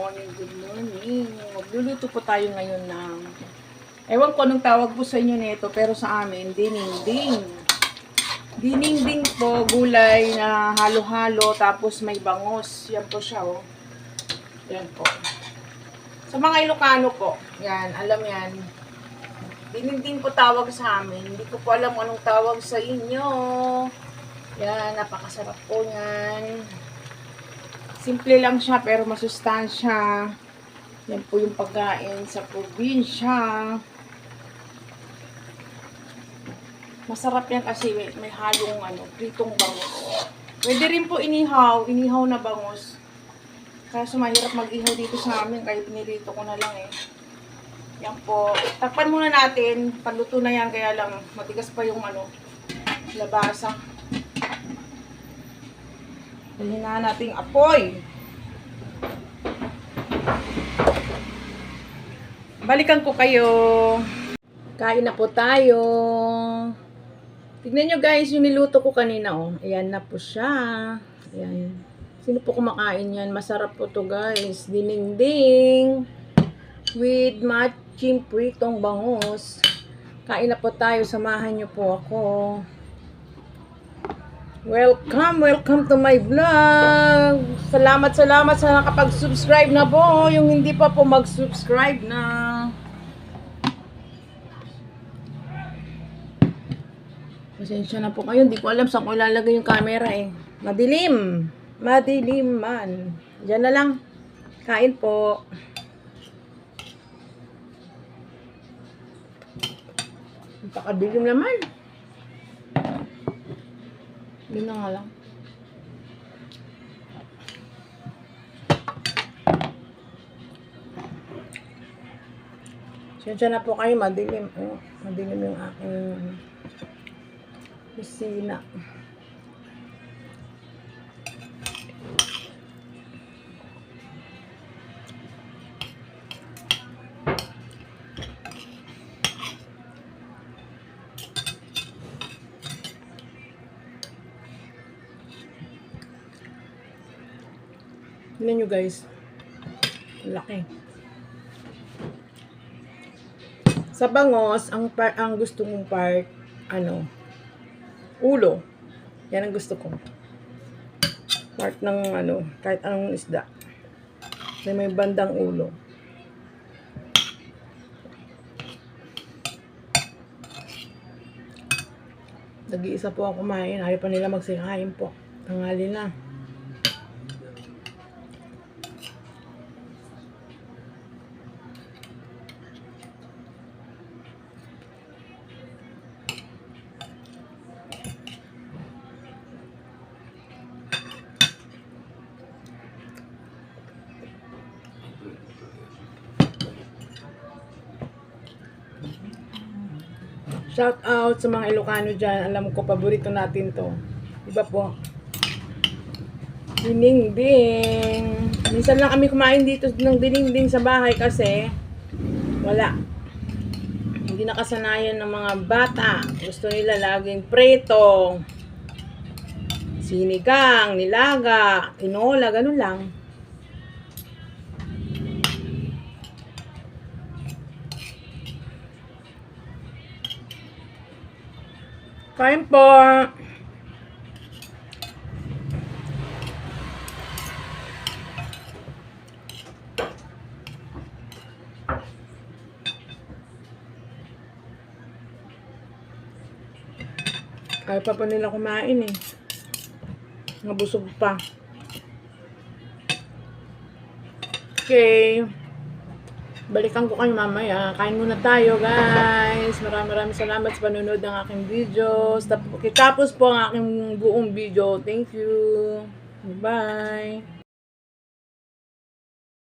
morning, good morning. Magluluto po tayo ngayon ng, ewan ko anong tawag po sa inyo nito, pero sa amin, dininding. Dininding po, gulay na halo-halo, tapos may bangos. Yan po siya, oh. Yan po. Sa mga Ilocano po, yan, alam yan. Dininding po tawag sa amin. Hindi ko po alam anong tawag sa inyo. Yan, napakasarap po yan. Simple lang siya pero masustansya. Yan po yung pagkain sa probinsya. Masarap yan kasi may halong pritong bangus. Pwede rin po inihaw na bangus. Kaso mahirap mag-ihaw dito sa amin kaya pinirito ko na lang eh. Yan po. Takpan muna natin. Paluto na yan kaya lang matigas pa yung labasa. Dalhin na nating apoy. Balikan ko kayo. Kain na po tayo. Tignan nyo guys, yung niluto ko kanina, oh. Ayan na po siya. Ayan. Sino po kumakain yan? Masarap po to guys. Dininding. With matching pritong bangus. Kain na po tayo. Samahan nyo po ako. Welcome to my vlog. Salamat sa nakapag-subscribe na po. Yung hindi pa po mag-subscribe na. Pasensya na po kayo. Hindi ko alam saan ko ilalagay yung camera eh. Madilim. Madilim man. Diyan na lang. Kain po. Napakadilim naman. Yun na nga lang. Sensya na po kayo, madilim. Oh, madilim yung aking kusina. Tignan nyo guys. Laki. Sa bangos, ang gusto mong part, ulo. Yan ang gusto ko. Part ng kahit anong isda. May bandang ulo. Nag-iisa po ako kumain. Ayaw pa nila magsikain po. Tanghali na. Shout out sa mga Ilocano dyan. Alam ko, paborito natin to. Diba po? Dininding. Minsan lang kami kumain dito ng dininding sa bahay kasi wala. Hindi nakasanayan ng mga bata. Gusto nila laging preto, sinigang, nilaga, tinola, ganun lang. Kain po. Ayaw pa nila kumain eh. Nabusog pa. Okay. Balikan ko kayo mamaya. Kain muna tayo, guys. Maraming salamat sa panonood ng aking videos. Tapos po ang aking buong video. Thank you. Bye.